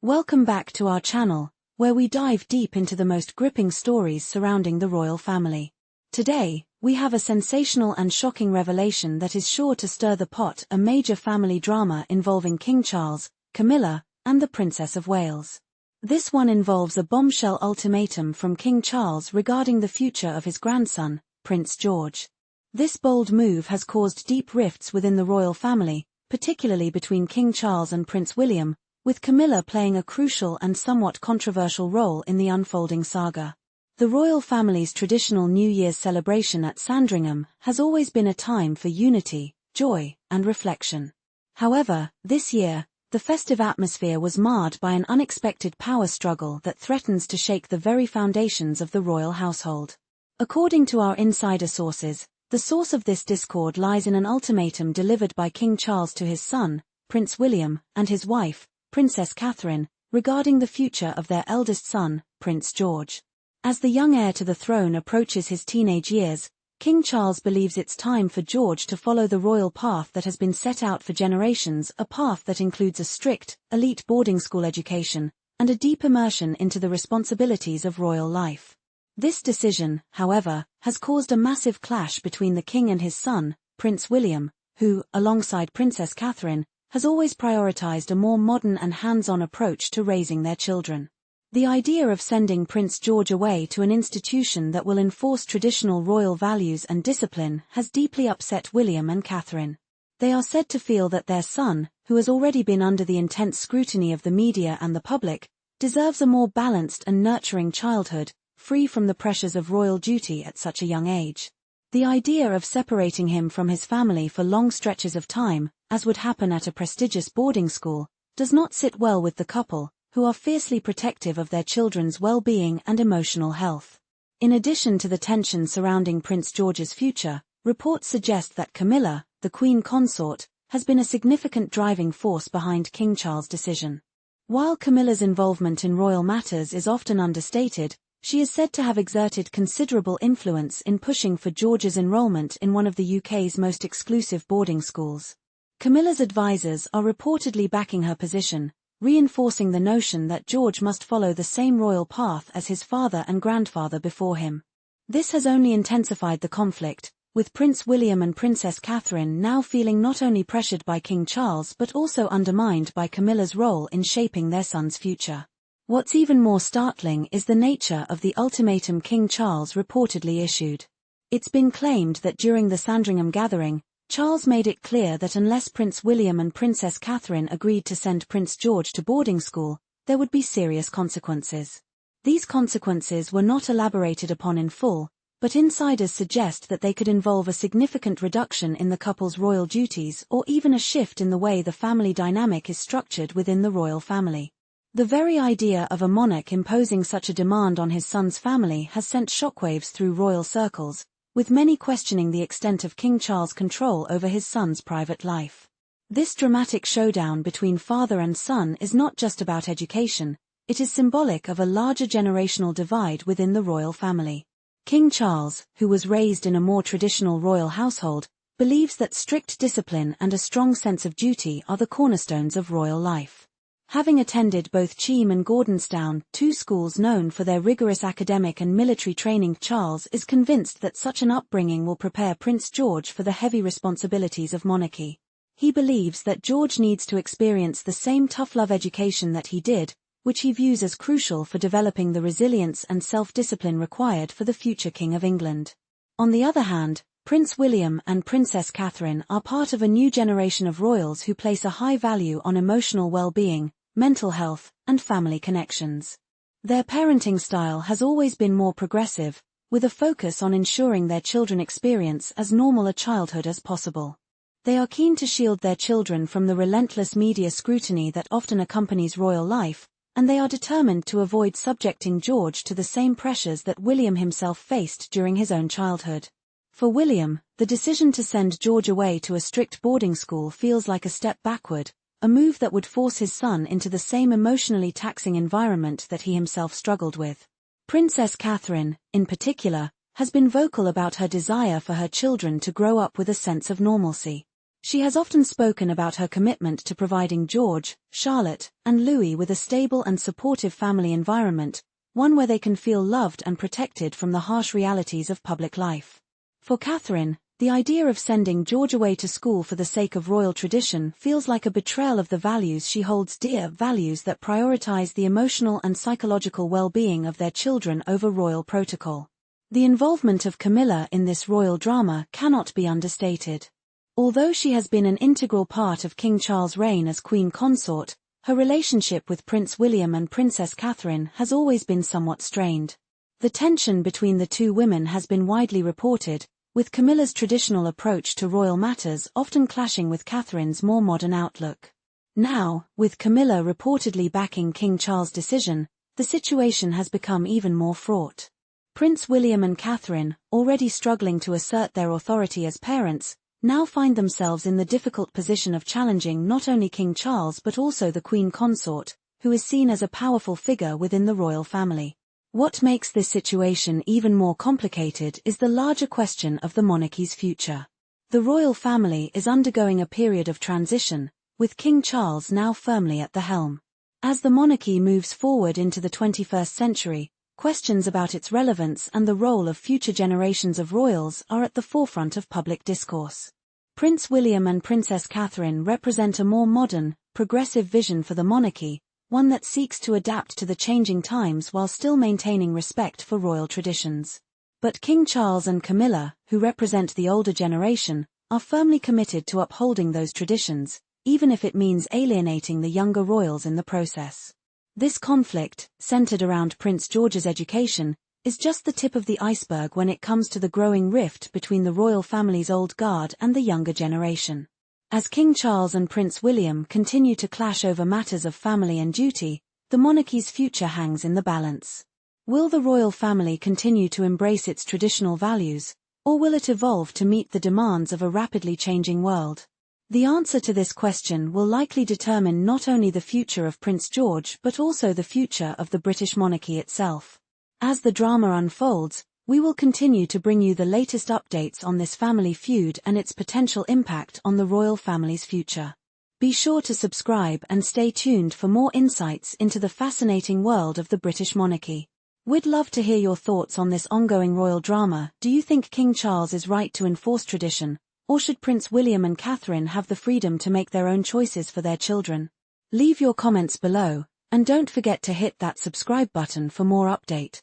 Welcome back to our channel, where we dive deep into the most gripping stories surrounding the royal family. Today, we have a sensational and shocking revelation that is sure to stir the pot: a major family drama involving King Charles, Camilla, and the Princess of Wales. This one involves a bombshell ultimatum from King Charles regarding the future of his grandson, Prince George. This bold move has caused deep rifts within the royal family, particularly between King Charles and Prince William, with Camilla playing a crucial and somewhat controversial role in the unfolding saga. The royal family's traditional New Year's celebration at Sandringham has always been a time for unity, joy, and reflection. However, this year, the festive atmosphere was marred by an unexpected power struggle that threatens to shake the very foundations of the royal household. According to our insider sources, the source of this discord lies in an ultimatum delivered by King Charles to his son, Prince William, and his wife, Princess Catherine, regarding the future of their eldest son, Prince George. As the young heir to the throne approaches his teenage years, King Charles believes it's time for George to follow the royal path that has been set out for generations, a path that includes a strict, elite boarding school education, and a deep immersion into the responsibilities of royal life. This decision, however, has caused a massive clash between the king and his son, Prince William, who, alongside Princess Catherine, has always prioritized a more modern and hands-on approach to raising their children. The idea of sending Prince George away to an institution that will enforce traditional royal values and discipline has deeply upset William and Catherine. They are said to feel that their son, who has already been under the intense scrutiny of the media and the public, deserves a more balanced and nurturing childhood, free from the pressures of royal duty at such a young age. The idea of separating him from his family for long stretches of time, as would happen at a prestigious boarding school, does not sit well with the couple, who are fiercely protective of their children's well-being and emotional health. In addition to the tension surrounding Prince George's future, reports suggest that Camilla, the Queen Consort, has been a significant driving force behind King Charles' decision. While Camilla's involvement in royal matters is often understated, she is said to have exerted considerable influence in pushing for George's enrollment in one of the UK's most exclusive boarding schools. Camilla's advisors are reportedly backing her position, reinforcing the notion that George must follow the same royal path as his father and grandfather before him. This has only intensified the conflict, with Prince William and Princess Catherine now feeling not only pressured by King Charles but also undermined by Camilla's role in shaping their son's future. What's even more startling is the nature of the ultimatum King Charles reportedly issued. It's been claimed that during the Sandringham gathering, Charles made it clear that unless Prince William and Princess Catherine agreed to send Prince George to boarding school, there would be serious consequences. These consequences were not elaborated upon in full, but insiders suggest that they could involve a significant reduction in the couple's royal duties or even a shift in the way the family dynamic is structured within the royal family. The very idea of a monarch imposing such a demand on his son's family has sent shockwaves through royal circles, with many questioning the extent of King Charles' control over his son's private life. This dramatic showdown between father and son is not just about education, it is symbolic of a larger generational divide within the royal family. King Charles, who was raised in a more traditional royal household, believes that strict discipline and a strong sense of duty are the cornerstones of royal life. Having attended both Cheam and Gordonstown, two schools known for their rigorous academic and military training, Charles is convinced that such an upbringing will prepare Prince George for the heavy responsibilities of monarchy. He believes that George needs to experience the same tough-love education that he did, which he views as crucial for developing the resilience and self-discipline required for the future King of England. On the other hand, Prince William and Princess Catherine are part of a new generation of royals who place a high value on emotional well-being, mental health, and family connections. Their parenting style has always been more progressive, with a focus on ensuring their children experience as normal a childhood as possible. They are keen to shield their children from the relentless media scrutiny that often accompanies royal life, and they are determined to avoid subjecting George to the same pressures that William himself faced during his own childhood. For William, the decision to send George away to a strict boarding school feels like a step backward, a move that would force his son into the same emotionally taxing environment that he himself struggled with. Princess Catherine, in particular, has been vocal about her desire for her children to grow up with a sense of normalcy. She has often spoken about her commitment to providing George, Charlotte, and Louis with a stable and supportive family environment, one where they can feel loved and protected from the harsh realities of public life. For Catherine, the idea of sending George away to school for the sake of royal tradition feels like a betrayal of the values she holds dear, values that prioritize the emotional and psychological well-being of their children over royal protocol. The involvement of Camilla in this royal drama cannot be understated. Although she has been an integral part of King Charles' reign as Queen Consort, her relationship with Prince William and Princess Catherine has always been somewhat strained. The tension between the two women has been widely reported, with Camilla's traditional approach to royal matters often clashing with Catherine's more modern outlook. Now, with Camilla reportedly backing King Charles' decision, the situation has become even more fraught. Prince William and Catherine, already struggling to assert their authority as parents, now find themselves in the difficult position of challenging not only King Charles but also the Queen Consort, who is seen as a powerful figure within the royal family. What makes this situation even more complicated is the larger question of the monarchy's future. The royal family is undergoing a period of transition, with King Charles now firmly at the helm. As the monarchy moves forward into the 21st century, questions about its relevance and the role of future generations of royals are at the forefront of public discourse. Prince William and Princess Catherine represent a more modern, progressive vision for the monarchy, one that seeks to adapt to the changing times while still maintaining respect for royal traditions. But King Charles and Camilla, who represent the older generation, are firmly committed to upholding those traditions, even if it means alienating the younger royals in the process. This conflict, centered around Prince George's education, is just the tip of the iceberg when it comes to the growing rift between the royal family's old guard and the younger generation. As King Charles and Prince William continue to clash over matters of family and duty, the monarchy's future hangs in the balance. Will the royal family continue to embrace its traditional values, or will it evolve to meet the demands of a rapidly changing world? The answer to this question will likely determine not only the future of Prince George but also the future of the British monarchy itself. As the drama unfolds, we will continue to bring you the latest updates on this family feud and its potential impact on the royal family's future. Be sure to subscribe and stay tuned for more insights into the fascinating world of the British monarchy. We'd love to hear your thoughts on this ongoing royal drama. Do you think King Charles is right to enforce tradition, or should Prince William and Catherine have the freedom to make their own choices for their children? Leave your comments below, and don't forget to hit that subscribe button for more update.